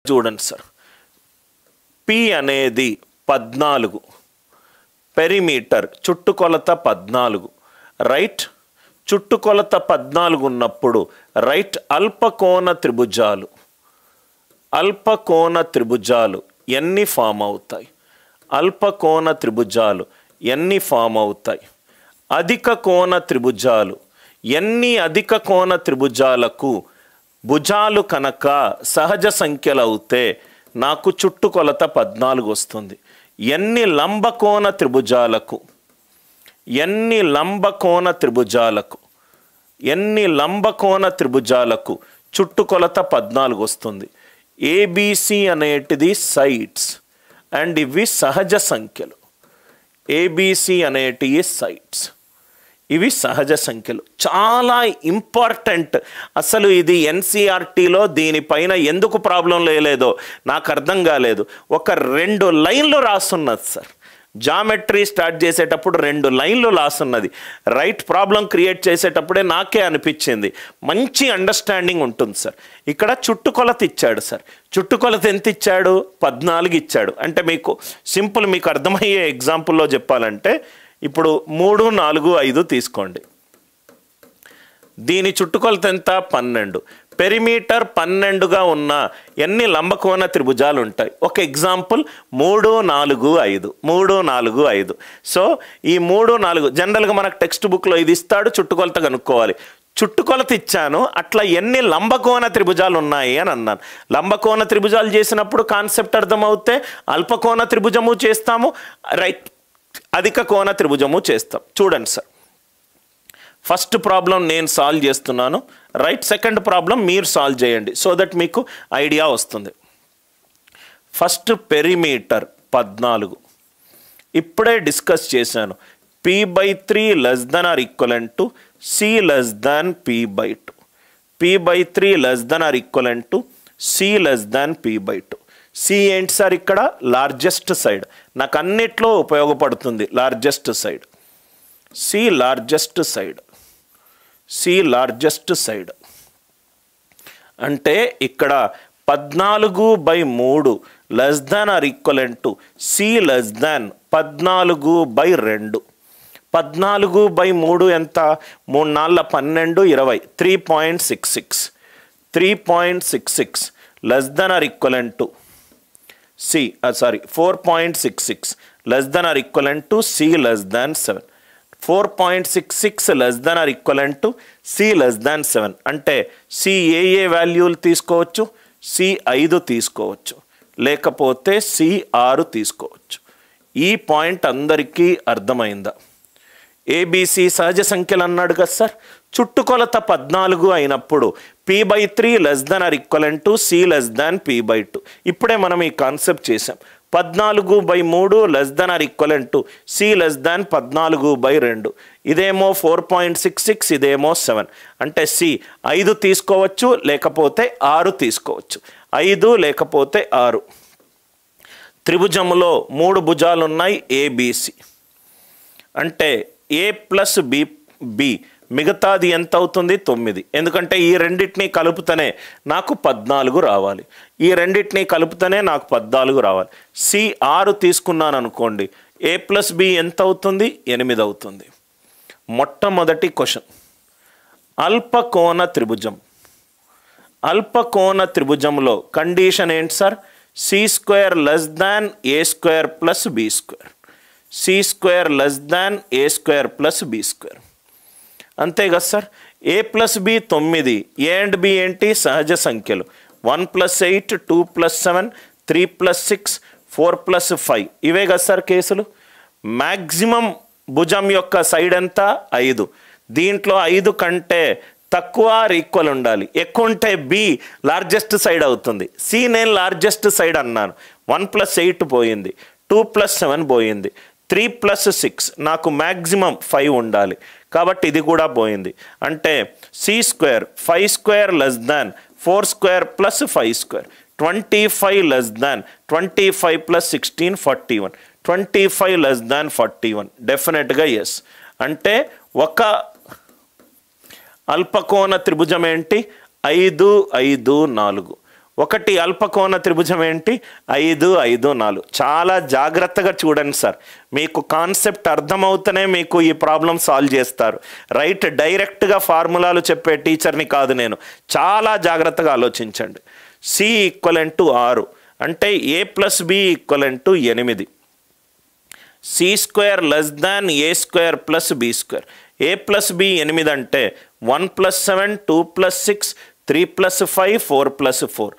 చూడండి sir, P అనేది 14, perimeter చుట్టుకొలత 14, రైట్. చుట్టుకొలత 14 ఉన్నప్పుడు రైట్ అల్పకోణ త్రిభుజాలు ఎన్ని ఫామ్ అవుతాయి? అల్పకోణ త్రిభుజాలు ఎన్ని ఫామ్ అవుతాయి? అధిక కోణ త్రిభుజాలు ఎన్ని? అధిక కోణ త్రిభుజాలకు భుజాలు కనుక సహజ సంఖ్యలు అవుతే నాకు చుట్టుకొలత 14 వస్తుంది. ఎన్ని లంబకోణ త్రిభుజాలకు చుట్టుకొలత 14 వస్తుంది? ఏబిసి అనేటిది సైడ్స్ అండ్ ఇవి సహజ సంఖ్యలు. ఏబిసి అనేటివి సైడ్స్, ఇవి సహజ సంఖ్యలు. చాలా ఇంపార్టెంట్. అసలు ఇది ఎన్సీఆర్టీలో దీనిపైన ఎందుకు ప్రాబ్లం లేదో నాకు అర్థం కాలేదు. ఒక 2 లైన్లు రాస్తున్నది సార్. జామెట్రీ స్టార్ట్ చేసేటప్పుడు 2 లైన్లు రాస్తున్నది. రైట్ ప్రాబ్లం క్రియేట్ చేసేటప్పుడే నాకే అనిపించింది మంచి అండర్స్టాండింగ్ ఉంటుంది సార్. ఇక్కడ చుట్టుకొలత ఇచ్చాడు సార్. చుట్టుకొలత ఎంత ఇచ్చాడు? 14 ఇచ్చాడు. అంటే మీకు సింపుల్, మీకు అర్థమయ్యే ఎగ్జాంపుల్లో చెప్పాలంటే ఇప్పుడు 3, 4, 5 తీసుకోండి. దీని చుట్టుకొలత ఎంత? 12. పెరిమీటర్ 12గా ఉన్న ఎన్ని లంబకోణ త్రిభుజాలు ఉంటాయి? ఒక ఎగ్జాంపుల్ 3, 4, 5. 3, 4, 5. సో ఈ 3, 4 జనరల్గా మనకు టెక్స్ట్ బుక్లో ఇది ఇస్తాడు, చుట్టుకొలత కనుక్కోవాలి. చుట్టుకొలత ఇచ్చాను, అట్లా ఎన్ని లంబకోణ త్రిభుజాలు ఉన్నాయి అని అన్నాను. లంబకోణ త్రిభుజాలు చేసినప్పుడు కాన్సెప్ట్ అర్థమవుతే అల్పకోణ త్రిభుజము చేస్తాము, రైట్ అధిక కోణ త్రిభుజము చేస్తాం. చూడండి సార్, ఫస్ట్ ప్రాబ్లం నేను సాల్వ్ చేస్తున్నాను, రైట్. సెకండ్ ప్రాబ్లం మీరు సాల్వ్ చేయండి సో దట్ మీకు ఐడియా వస్తుంది. ఫస్ట్ పెరిమీటర్ 14 ఇప్పుడే డిస్కస్ చేశాను. p/3 ≤ c p/2. p/3 ≤ c p/2. C ఏంటి సార్? ఇక్కడ లార్జెస్ట్ సైడ్. నాకు అన్నిట్లో ఉపయోగపడుతుంది largest side. C largest side అంటే ఇక్కడ 14/3 ≤ c (14/2). 14/3 ఎంత? 3 × 4 = 12, 20. 3.66 ≤ C, 4.66 ≤ C 7. 4.66 ≤ C 7 అంటే C ఏ వాల్యూలు తీసుకోవచ్చు? C 5 తీసుకోవచ్చు, లేకపోతే C 6 తీసుకోవచ్చు. ఈ పాయింట్ అందరికీ అర్థమైందా? ఏబిసి సహజ సంఖ్యలు అన్నాడు కదా సార్. చుట్టుకొలత 14 అయినప్పుడు p/3 ≤ c p/2. ఇప్పుడే మనం ఈ కాన్సెప్ట్ చేసాం. 14/3 ≤ c (14/2). ఇదేమో 4.66, ఇదేమో 7. అంటే C 5 తీసుకోవచ్చు, లేకపోతే 6 తీసుకోవచ్చు. 5 లేకపోతే 6. త్రిభుజంలో 3 భుజాలు ఉన్నాయి ఏబిసి. అంటే A + B మిగతాది ఎంత అవుతుంది? 9. ఎందుకంటే ఈ రెండింటినీ కలుపుతనే నాకు 14 రావాలి. ఈ రెండింటినీ కలుపుతనే నాకు 14 రావాలి. C 6 తీసుకున్నాను అనుకోండి, A + B ఎంత అవుతుంది? 8 అవుతుంది. మొట్టమొదటి క్వశ్చన్, అల్పకోణ త్రిభుజంలో కండిషన్ ఏంటి sir? C² < A² + B². C² < A² + B². అంతే కదా sir. A + B 9, A and B ఏంటి? సహజ సంఖ్యలు. 1 + 8, 2 + 7, 3 + 6, 4 + 5. ఇవే కదా సార్ కేసులు. మ్యాక్సిమం భుజం యొక్క సైడ్ ఎంత? 5. దీంట్లో 5 కంటే తక్కువ ఈక్వల్ ఉండాలి. ఎక్కువ ఉంటే B లార్జెస్ట్ సైడ్ అవుతుంది. C నేను లార్జెస్ట్ సైడ్ అన్నాను. 1 + 8 పోయింది, 2 + 7 పోయింది, 3 + 6 నాకు మ్యాక్సిమం 5 ఉండాలి. కాబట్టి ఇది కూడా పోయింది. అంటే C² 5² < 4² + 5². 25 < 25 + 16 41. 25 < 41 డెఫినెట్గా ఎస్. అంటే ఒక అల్పకోణ త్రిభుజం ఏంటి? 5, 5, 4. ఒకటి అల్పకోణ త్రిభుజం ఏంటి 5 5 4. చాలా జాగ్రత్తగా చూడండి సార్, మీకు కాన్సెప్ట్ అర్థమవుతూనే మీకు ఈ ప్రాబ్లం సాల్వ్ చేస్తారు. రైట్, డైరెక్ట్గా ఫార్ములాలు చెప్పే టీచర్ని కాదు నేను. చాలా జాగ్రత్తగా ఆలోచించండి. సి ఈక్వలెంట్ టు 6 అంటే a plus b equivalent to 8. C square less than A square plus B square. A plus B 8 అంటే 1 + 7 2 + 6 3 + 5 4 + 4.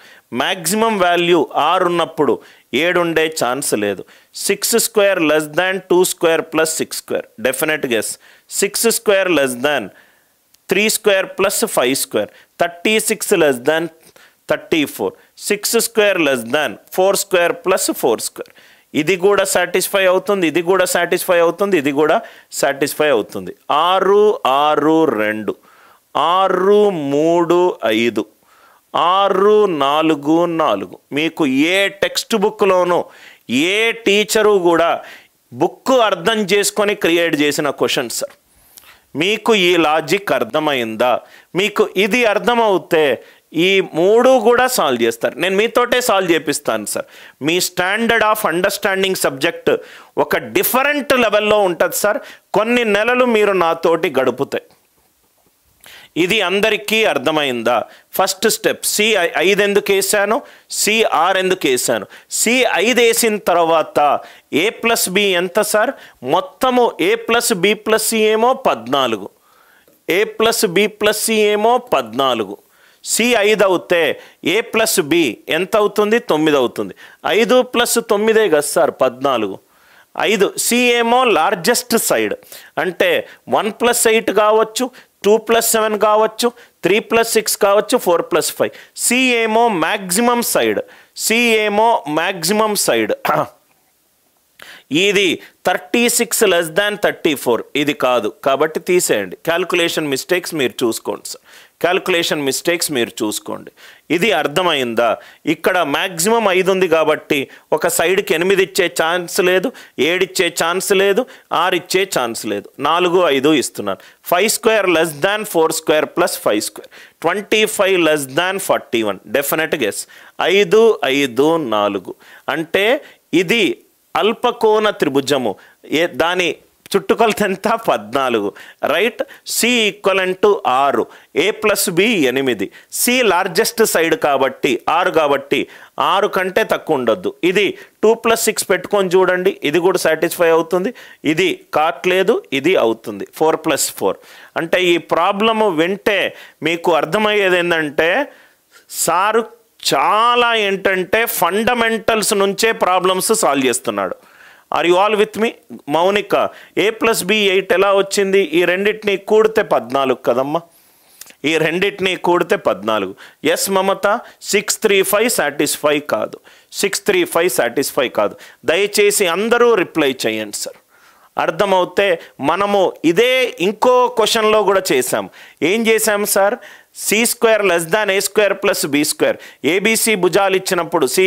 మ్యాక్సిమం వాల్యూ 6 ఉన్నప్పుడు 7 ఉండే ఛాన్స్ లేదు. 6 స్క్వేర్ లెస్ దాన్ 2 square plus 6 square. Definite guess. 6 square less దాన్ 3 square plus 5 square. 36 less than 34. 6 square less దాన్ 4 square plus 4 square. ఇది కూడా satisfy అవుతుంది, ఇది కూడా satisfy అవుతుంది, ఇది కూడా సాటిస్ఫై అవుతుంది. 6 6 2 6 3 5 6 4 4. మీకు ఏ టెక్స్ట్ బుక్లోనూ ఏ టీచరు కూడా బుక్ అర్థం చేసుకొని క్రియేట్ చేసిన క్వశ్చన్స్ సార్. మీకు ఈ లాజిక్ అర్థమైందా? మీకు ఇది అర్థమవుతే ఈ 3 కూడా సాల్వ్ చేస్తారు. నేను మీతోటే సాల్వ్ చేపిస్తాను sir. Me standard of understanding subject ఒక డిఫరెంట్ లెవెల్లో ఉంటుంది సార్. కొన్ని నెలలు మీరు నాతోటి గడుపుతాయి. ఇది అందరికీ అర్థమైందా? ఫస్ట్ స్టెప్ సి 5 ఎందుకు వేసాను, సి 6 ఎందుకు వేసాను. సి 5 వేసిన తర్వాత ఏ ప్లస్ బి ఎంత సార్? మొత్తము ఏ ప్లస్ బి ప్లస్ సి ఏమో 14, ఏ ప్లస్ బి ప్లస్ సి ఏమో 14. సి 5 అవుతే ఏ ప్లస్ బి ఎంత అవుతుంది? 9 అవుతుంది. 5 + 9 కదా సార్ 14. 5 సి ఏమో లార్జెస్ట్ సైడ్ అంటే 1 + 8 కావచ్చు, 2 + 7 కావచ్చు, 3 + 6 కావచ్చు, 4 + 5. సి ఏమో మ్యాక్సిమం సైడ్, సి ఏమో మ్యాక్సిమం సైడ్. ఇది 36 లెస్ దాన్ 34. ఇది కాదు కాబట్టి తీసేయండి. క్యాల్కులేషన్ మిస్టేక్స్ మీరు చూసుకోండి సార్, క్యాల్కులేషన్ మిస్టేక్స్ మీరు చూసుకోండి. ఇది అర్థమైందా? ఇక్కడ మ్యాక్సిమం 5 ఉంది కాబట్టి ఒక సైడ్కి 8 ఇచ్చే ఛాన్స్ లేదు, 7 ఇచ్చే ఛాన్స్ లేదు, 6 ఇచ్చే ఛాన్స్ లేదు. 4 5 ఇస్తున్నాను. 5 స్క్వేర్ లెస్ దాన్ 4 square plus 5 square. 25 less than 41. Definite guess. 5 5 4 అంటే ఇది అల్పకోణ త్రిభుజము. దాని చుట్టుకొలత ఎంత? 14. Right. C equivalent to 6, A plus B 8. C largest side కాబట్టి 6 కాబట్టి 6 కంటే తక్కువ ఉండొద్దు. ఇది 2 + 6 పెట్టుకొని చూడండి, ఇది కూడా సాటిస్ఫై అవుతుంది. ఇది కాట్లేదు, ఇది అవుతుంది. 4 + 4 అంటే ఈ ప్రాబ్లము వింటే మీకు అర్థమయ్యేది ఏంటంటే సారు చాలా ఏంటంటే ఫండమెంటల్స్ నుంచే ప్రాబ్లమ్స్ సాల్వ్ చేస్తున్నాడు. Are you all with me? Monika A plus B 8 ఎలా వచ్చింది? ఈ రెండింటిని కూడితే 14 కదమ్మా, ఈ రెండింటిని కూడితే 14. ఎస్ మమత 635 సాటిస్ఫై కాదు, 635 సాటిస్ఫై కాదు. దయచేసి అందరూ రిప్లై చేయండి సార్. అర్థమవుతే మనము ఇదే ఇంకో క్వశ్చన్లో కూడా చేసాం. ఏం చేసాం sir? C square less than A square plus B square. ABC భుజాలు ఇచ్చినప్పుడు సి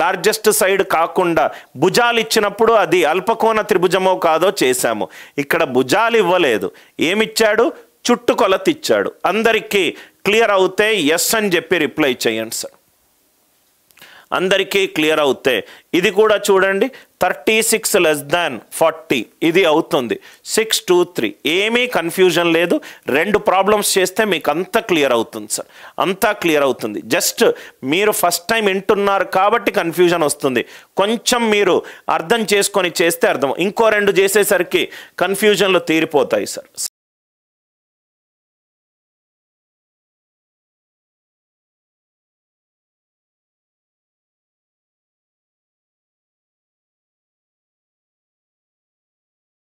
లార్జెస్ట్ సైడ్ కాకుండా భుజాలు ఇచ్చినప్పుడు అది అల్పకోణ త్రిభుజమో కాదో చేశాము. ఇక్కడ భుజాలు ఇవ్వలేదు, ఏమిచ్చాడు? చుట్టుకొలత ఇచ్చాడు. అందరికీ క్లియర్ అవుతే ఎస్ అని చెప్పి రిప్లై చేయండి సార్. అందరికీ క్లియర్ అవుతే ఇది కూడా చూడండి. 36 లెస్ దాన్ 40 ఇది అవుతుంది. 6 2 3 ఏమీ కన్ఫ్యూజన్ లేదు. 2 ప్రాబ్లమ్స్ చేస్తే మీకు అంతా క్లియర్ అవుతుంది సార్, అంతా క్లియర్ అవుతుంది. జస్ట్ మీరు ఫస్ట్ టైం వింటున్నారు కాబట్టి కన్ఫ్యూజన్ వస్తుంది. కొంచెం మీరు అర్థం చేసుకొని చేస్తే అర్థం. ఇంకో 2 చేసేసరికి కన్ఫ్యూజన్లు తీరిపోతాయి సార్.